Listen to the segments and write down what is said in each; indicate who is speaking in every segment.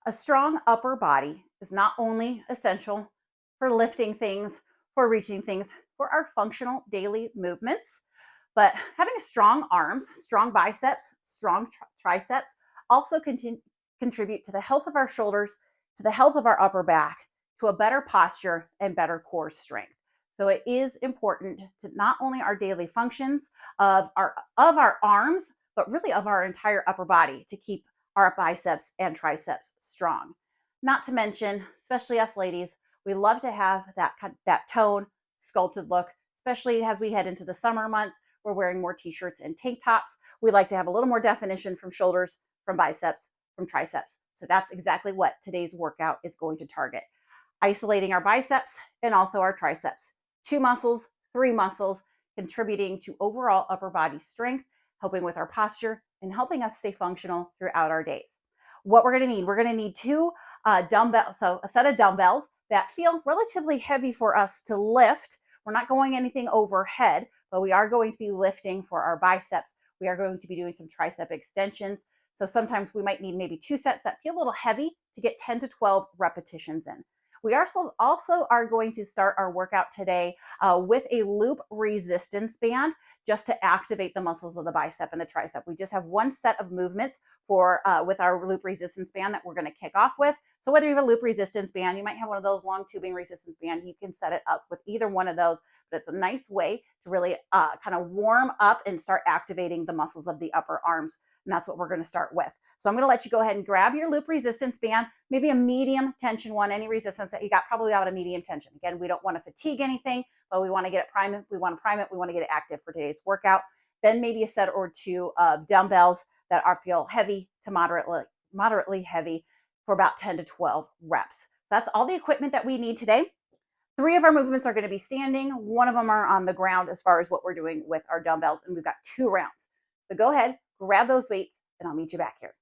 Speaker 1: A strong upper body is not only essential for lifting things, for reaching things, for our functional daily movements, but having strong arms, strong biceps, strong triceps also contribute to the health of our shoulders, to the health of our upper back, to a better posture and better core strength. So it is important to not only our daily functions of our arms, but really of our entire upper body to keep our biceps and triceps strong. Not to mention, especially us ladies, we love to have that tone, sculpted look, especially as we head into the summer months. We're wearing more t-shirts and tank tops. We like to have a little more definition from shoulders, from biceps, from triceps. So that's exactly what today's workout is going to target. Isolating our biceps and also our triceps. 2 muscles, 3 muscles, contributing to overall upper body strength, helping with our posture, and helping us stay functional throughout our days. What we're going to need 2 dumbbells, so a set of dumbbells that feel relatively heavy for us to lift. We're not going anything overhead, but we are going to be lifting for our biceps. We are going to be doing some tricep extensions. So sometimes we might need maybe 2 sets that feel a little heavy to get 10 to 12 repetitions in. We also are going to start our workout today with a loop resistance band just to activate the muscles of the bicep and the tricep. We just have 1 set of movements with our loop resistance band that we're going to kick off with. So whether you have a loop resistance band, you might have one of those long tubing resistance band, you can set it up with either one of those, but it's a nice way to really kind of warm up and start activating the muscles of the upper arms. And that's what we're going to start with. So I'm going to let you go ahead and grab your loop resistance band, maybe a medium tension one, any resistance that you got, probably about a medium tension. Again, we don't want to fatigue anything, but we want to get it primed. We want to prime it. We want to get it active for today's workout. Then maybe a set or 2 of dumbbells that feel heavy to moderately heavy for about 10 to 12 reps. So that's all the equipment that we need today. 3 of our movements are going to be standing. 1 of them are on the ground as far as what we're doing with our dumbbells, and we've got 2 rounds. So go ahead, grab those weights, and I'll meet you back here.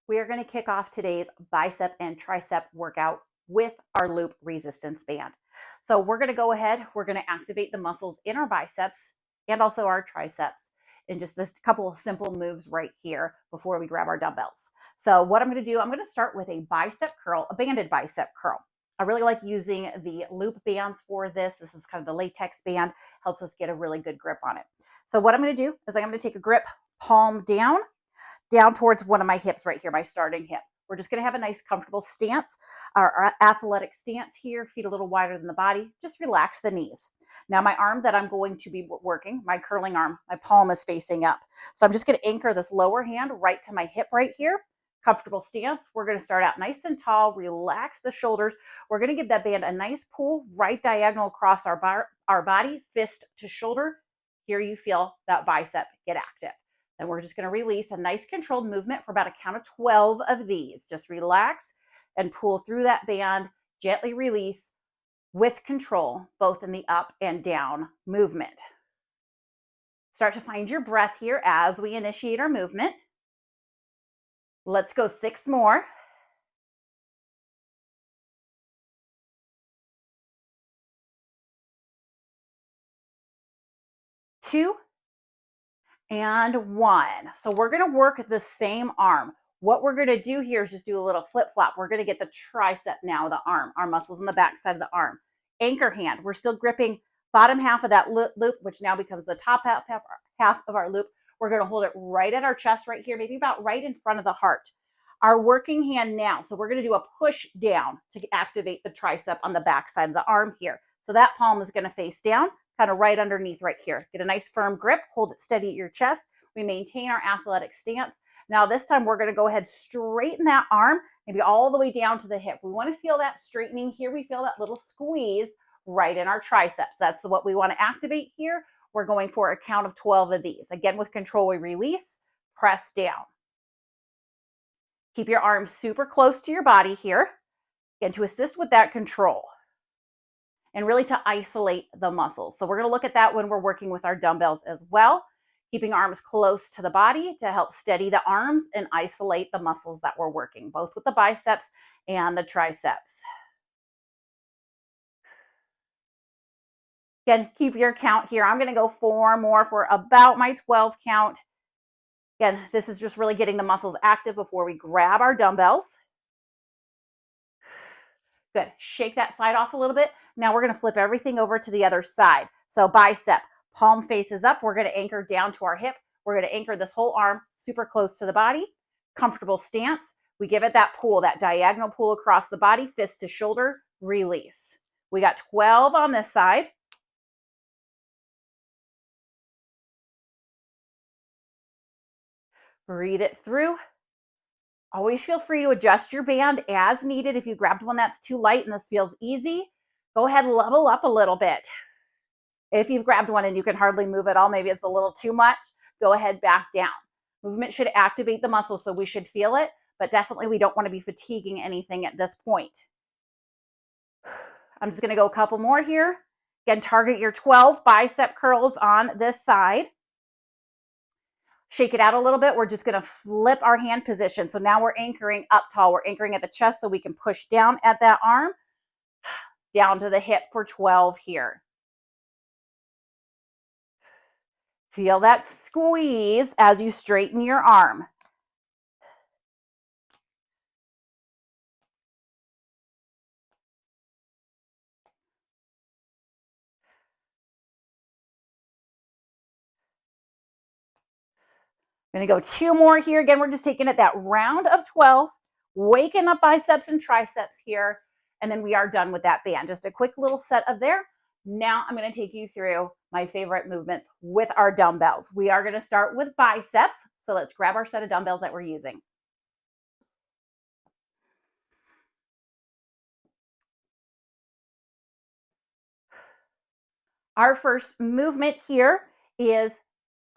Speaker 1: We are going to kick off today's bicep and tricep workout with our loop resistance band. So we're going to go ahead, we're going to activate the muscles in our biceps and also our triceps in just a couple of simple moves right here before we grab our dumbbells. So what I'm going to do, I'm going to start with a bicep curl, a banded bicep curl. I really like using the loop bands for this. This is kind of the latex band, helps us get a really good grip on it. So what I'm going to do is I'm going to take a grip, palm down towards one of my hips right here, my starting hip. We're just going to have a nice comfortable stance, our athletic stance here, feet a little wider than the body. Just relax the knees. Now my arm that I'm going to be working, my curling arm, my palm is facing up. So I'm just going to anchor this lower hand right to my hip right here. Comfortable stance. We're going to start out nice and tall, relax the shoulders. We're going to give that band a nice pull right diagonal across our body, fist to shoulder. Here you feel that bicep get active. Then we're just going to release a nice controlled movement for about a count of 12 of these. Just relax and pull through that band, gently release with control, both in the up and down movement. Start to find your breath here as we initiate our movement. Let's go 6 more. 2 and 1. So we're going to work the same arm. What we're going to do here is just do a little flip flop. We're going to get the tricep now, the arm, our muscles on the back side of the arm. Anchor hand. We're still gripping bottom half of that loop, which now becomes the top half of our loop. We're going to hold it right at our chest right here, maybe about right in front of the heart. Our working hand now. So we're going to do a push down to activate the tricep on the back side of the arm here. So that palm is going to face down, kind of right underneath right here. Get a nice firm grip, hold it steady at your chest. We maintain our athletic stance. Now this time we're going to go ahead, straighten that arm, maybe all the way down to the hip. We want to feel that straightening here. We feel that little squeeze right in our triceps. That's what we want to activate here. We're going for a count of 12 of these. Again, with control, we release, press down. Keep your arms super close to your body here. Again, to assist with that control and really to isolate the muscles. So we're going to look at that when we're working with our dumbbells as well. Keeping arms close to the body to help steady the arms and isolate the muscles that we're working, both with the biceps and the triceps. Again, keep your count here. I'm going to go 4 more for about my 12 count. Again, this is just really getting the muscles active before we grab our dumbbells. Good. Shake that side off a little bit. Now we're going to flip everything over to the other side. So bicep, palm faces up. We're going to anchor down to our hip. We're going to anchor this whole arm super close to the body. Comfortable stance. We give it that pull, that diagonal pull across the body, fist to shoulder, release. We got 12 on this side. Breathe it through. Always feel free to adjust your band as needed. If you grabbed one that's too light and this feels easy, go ahead and level up a little bit. If you've grabbed one and you can hardly move at all, maybe it's a little too much, go ahead, back down. Movement should activate the muscles, so we should feel it, but definitely we don't want to be fatiguing anything at this point. I'm just going to go a couple more here. Again, target your 12 bicep curls on this side. Shake it out a little bit. We're just going to flip our hand position. So now we're anchoring up tall. We're anchoring at the chest so we can push down at that arm, down to the hip for 12 here. Feel that squeeze as you straighten your arm. I'm going to go 2 more here. Again, we're just taking it that round of 12, waking up biceps and triceps here, and then we are done with that band. Just a quick little set of there. Now I'm going to take you through my favorite movements with our dumbbells. We are going to start with biceps. So let's grab our set of dumbbells that we're using. Our first movement here is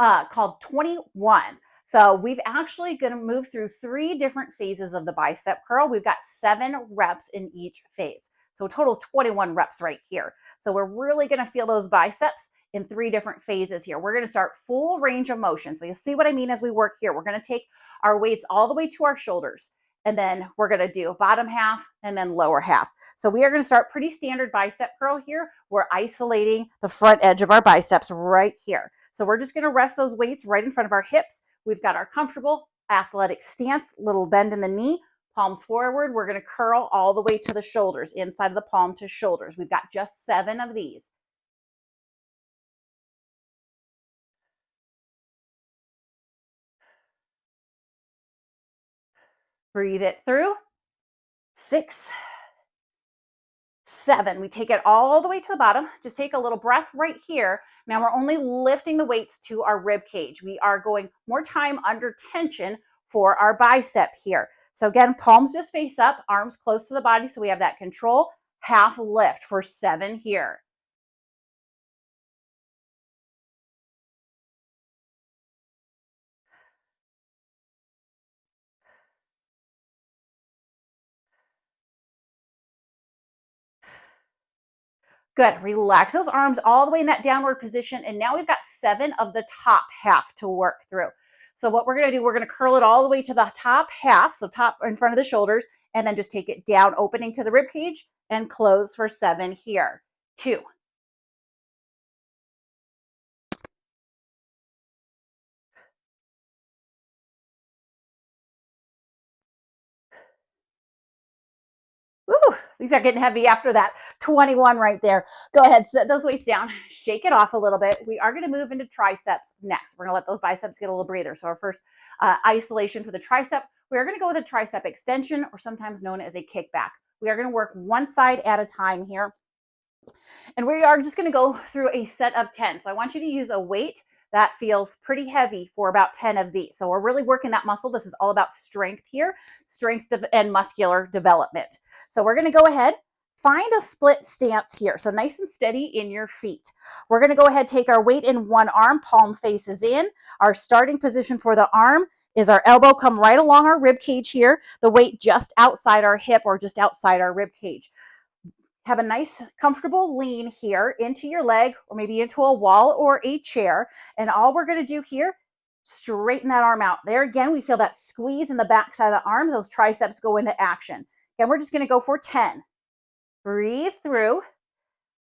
Speaker 1: called 21. So we've actually going to move through 3 different phases of the bicep curl. We've got 7 reps in each phase. So a total of 21 reps right here. So we're really going to feel those biceps in 3 different phases here. We're going to start full range of motion. So you'll see what I mean as we work here. We're going to take our weights all the way to our shoulders. And then we're going to do bottom half and then lower half. So we are going to start pretty standard bicep curl here. We're isolating the front edge of our biceps right here. So we're just going to rest those weights right in front of our hips. We've got our comfortable athletic stance, little bend in the knee, palms forward. We're going to curl all the way to the shoulders, inside of the palm to shoulders. We've got just 7 of these. Breathe it through. 6, 7. We take it all the way to the bottom. Just take a little breath right here. Now we're only lifting the weights to our rib cage. We are going more time under tension for our bicep here. So again, palms just face up, arms close to the body so we have that control. Half lift for 7 here. Good. Relax those arms all the way in that downward position. And now we've got 7 of the top half to work through. So what we're going to do, we're going to curl it all the way to the top half, so top in front of the shoulders, and then just take it down, opening to the rib cage, and close for 7 here. 2. Woo, these are getting heavy after that 21 right there. Go ahead, set those weights down, shake it off a little bit. We are going to move into triceps next. We're going to let those biceps get a little breather. So our first isolation for the tricep, we are going to go with a tricep extension, or sometimes known as a kickback. We are going to work one side at a time here. And we are just going to go through a set of 10. So I want you to use a weight that feels pretty heavy for about 10 of these. So we're really working that muscle. This is all about strength here, strength and muscular development. So we're going to go ahead, find a split stance here. So nice and steady in your feet. We're going to go ahead, take our weight in one arm, palm faces in. Our starting position for the arm is our elbow come right along our rib cage here, the weight just outside our hip or just outside our rib cage. Have a nice comfortable lean here into your leg or maybe into a wall or a chair. And all we're going to do here, straighten that arm out. There again, we feel that squeeze in the back side of the arms. Those triceps go into action. Again, we're just going to go for 10. Breathe through.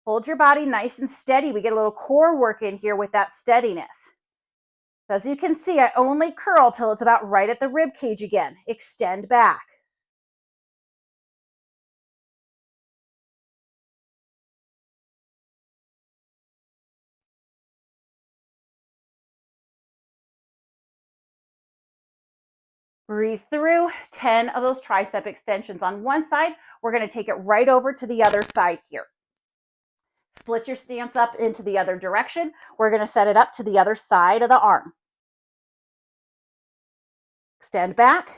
Speaker 1: Hold your body nice and steady. We get a little core work in here with that steadiness. So as you can see, I only curl till it's about right at the rib cage again. Extend back. Breathe through 10 of those tricep extensions on one side. We're going to take it right over to the other side here. Split your stance up into the other direction. We're going to set it up to the other side of the arm. Extend back.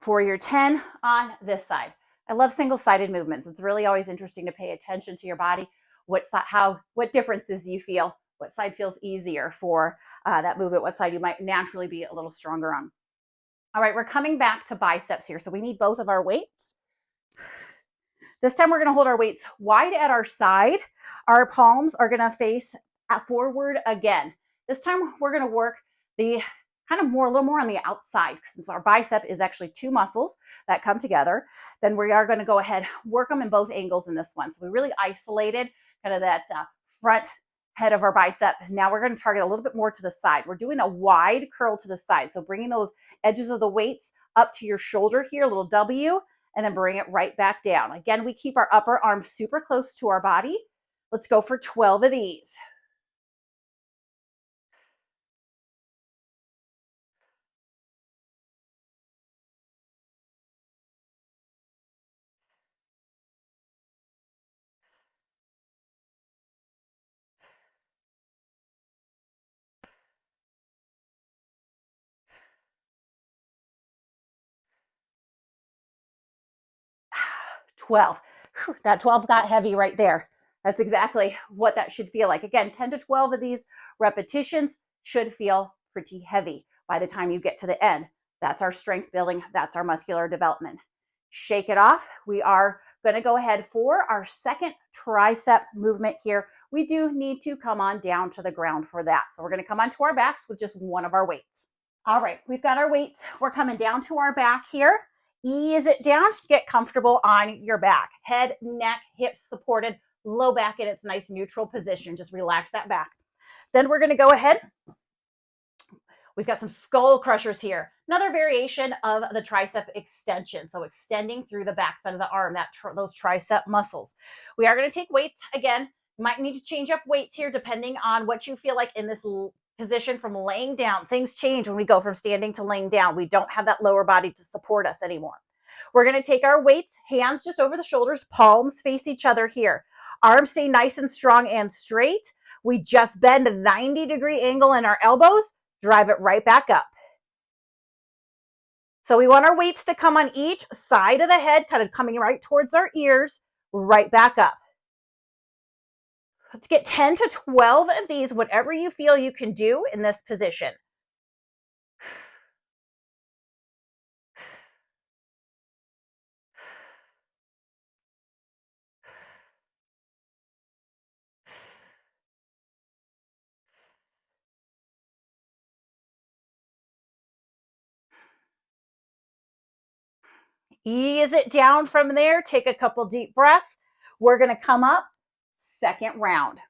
Speaker 1: For your 10 on this side. I love single-sided movements. It's really always interesting to pay attention to your body, what differences you feel, what side feels easier for that movement, what side you might naturally be a little stronger on. All right, we're coming back to biceps here. So we need both of our weights. This time we're going to hold our weights wide at our side. Our palms are going to face forward again. This time we're going to work the kind of a little more on the outside, since our bicep is actually two muscles that come together. Then we are going to go ahead, work them in both angles in this one. So we really isolated kind of that front head of our bicep. Now we're going to target a little bit more to the side. We're doing a wide curl to the side. So bringing those edges of the weights up to your shoulder here, a little W, and then bring it right back down. Again, we keep our upper arm super close to our body. Let's go for 12 of these. 12. That 12 got heavy right there. That's exactly what that should feel like. Again, 10 to 12 of these repetitions should feel pretty heavy by the time you get to the end. That's our strength building. That's our muscular development. Shake it off. We are going to go ahead for our second tricep movement here. We do need to come on down to the ground for that. So we're going to come onto our backs with just one of our weights. All right, we've got our weights. We're coming down to our back here. Ease it down, get comfortable on your back. Head, neck, hips supported, low back in its nice neutral position. Just relax that back. Then we're gonna go ahead. We've got some skull crushers here. Another variation of the tricep extension. So extending through the backside of the arm, those tricep muscles. We are gonna take weights. Again, you might need to change up weights here depending on what you feel like in this position from laying down. Things change when we go from standing to laying down. We don't have that lower body to support us anymore. We're going to take our weights, hands just over the shoulders, palms face each other here. Arms stay nice and strong and straight. We just bend a 90-degree angle in our elbows, drive it right back up. So we want our weights to come on each side of the head, kind of coming right towards our ears, right back up. Let's get 10 to 12 of these, whatever you feel you can do in this position. Ease it down from there. Take a couple deep breaths. We're going to come up, second round.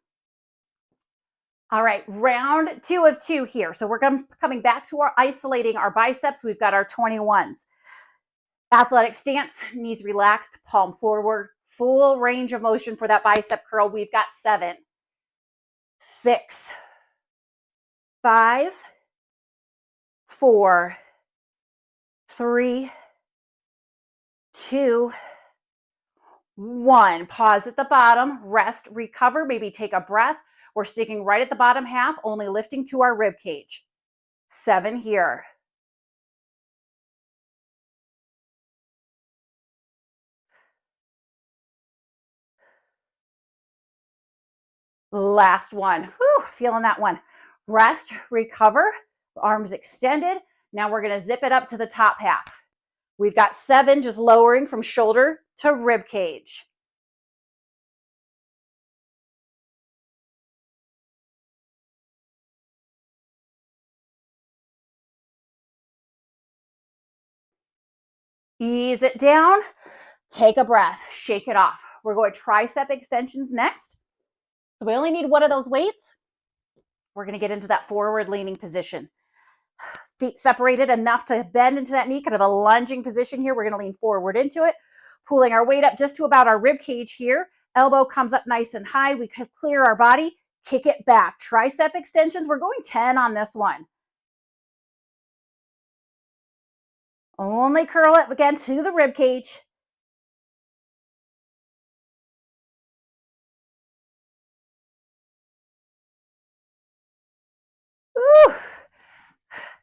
Speaker 1: All right, round 2 of 2 here. So we're coming back to our isolating our biceps. We've got our 21s. Athletic stance, knees relaxed, palm forward, full range of motion for that bicep curl. We've got 7, 6, 5, 4, 3, 2, 1. Pause at the bottom, rest, recover, maybe take a breath. We're sticking right at the bottom half, only lifting to our rib cage. 7 here. Last one. Whew, feeling that one. Rest, recover, arms extended. Now we're going to zip it up to the top half. We've got 7, just lowering from shoulder to rib cage. Ease it down. Take a breath. Shake it off. We're going tricep extensions next. So we only need one of those weights. We're going to get into that forward leaning position. Feet separated enough to bend into that knee, kind of a lunging position here. We're going to lean forward into it, pulling our weight up just to about our rib cage here. Elbow comes up nice and high. We could clear our body, kick it back. Tricep extensions. We're going 10 on this one. Only curl it again to the rib cage. Ooh.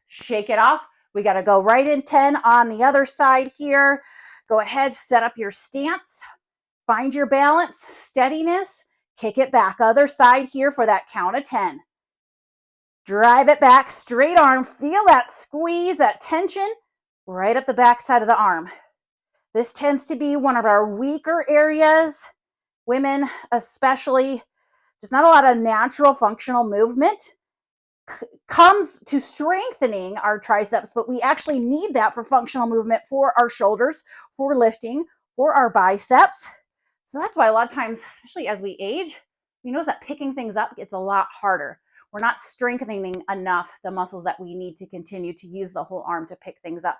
Speaker 1: Shake it off. We got to go right in 10 on the other side here. Go ahead, set up your stance. Find your balance, steadiness. Kick it back. Other side here for that count of 10. Drive it back, straight arm. Feel that squeeze, that tension right up the back side of the arm. This tends to be one of our weaker areas. Women especially, there's not a lot of natural functional movement comes to strengthening our triceps, but we actually need that for functional movement for our shoulders, for lifting, for our biceps. So that's why a lot of times, especially as we age, we notice that picking things up gets a lot harder. We're not strengthening enough the muscles that we need to continue to use the whole arm to pick things up.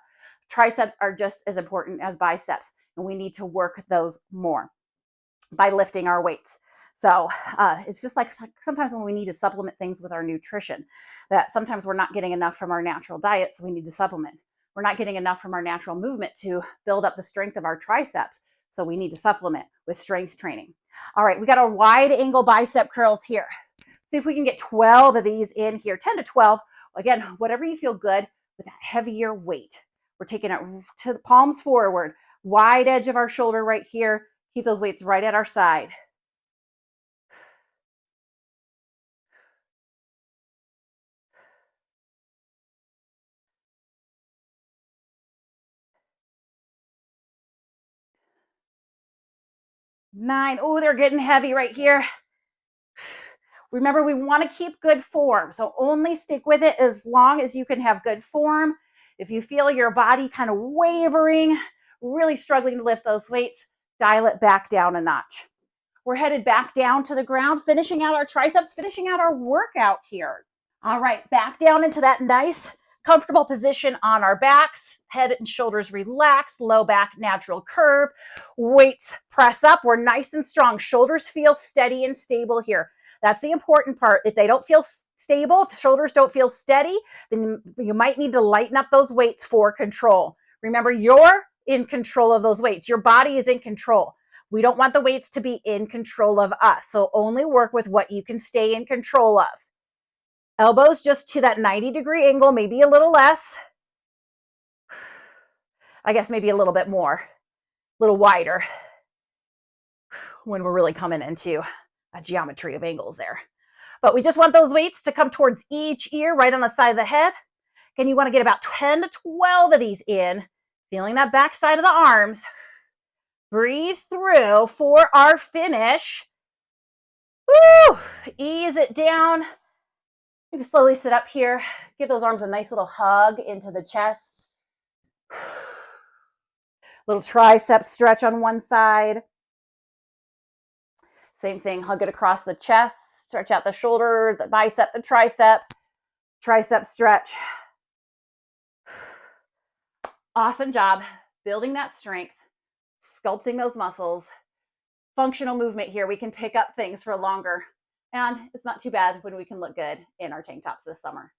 Speaker 1: Triceps are just as important as biceps, and we need to work those more by lifting our weights. So it's just like sometimes when we need to supplement things with our nutrition, that sometimes we're not getting enough from our natural diet, so we need to supplement. We're not getting enough from our natural movement to build up the strength of our triceps, so we need to supplement with strength training. All right, we got our wide angle bicep curls here. See if we can get 12 of these in here, 10 to 12. Again, whatever you feel good with that heavier weight. We're taking it to the palms forward, wide edge of our shoulder right here. Keep those weights right at our side. Nine. Oh, they're getting heavy right here. Remember, we want to keep good form. So only stick with it as long as you can have good form. If you feel your body kind of wavering, really struggling to lift those weights, dial it back down a notch. We're headed back down to the ground, finishing out our triceps, finishing out our workout here. All right, back down into that nice, comfortable position on our backs. Head and shoulders relax, low back, natural curve. Weights press up. We're nice and strong. Shoulders feel steady and stable here. That's the important part. If they don't feel stable, if shoulders don't feel steady, then you might need to lighten up those weights for control. Remember, you're in control of those weights. Your body is in control. We don't want the weights to be in control of us. So only work with what you can stay in control of. Elbows just to that 90-degree angle, maybe a little less. I guess maybe a little bit more, a little wider when we're really coming into a geometry of angles there. But we just want those weights to come towards each ear, right on the side of the head. And you want to get about 10 to 12 of these in, feeling that back side of the arms. Breathe through for our finish. Woo! Ease it down. Maybe slowly sit up here. Give those arms a nice little hug into the chest. Little tricep stretch on one side. Same thing, hug it across the chest. Stretch out the shoulder, the bicep, the tricep. Tricep stretch. Awesome job building that strength, sculpting those muscles. Functional movement here. We can pick up things for longer. And it's not too bad when we can look good in our tank tops this summer.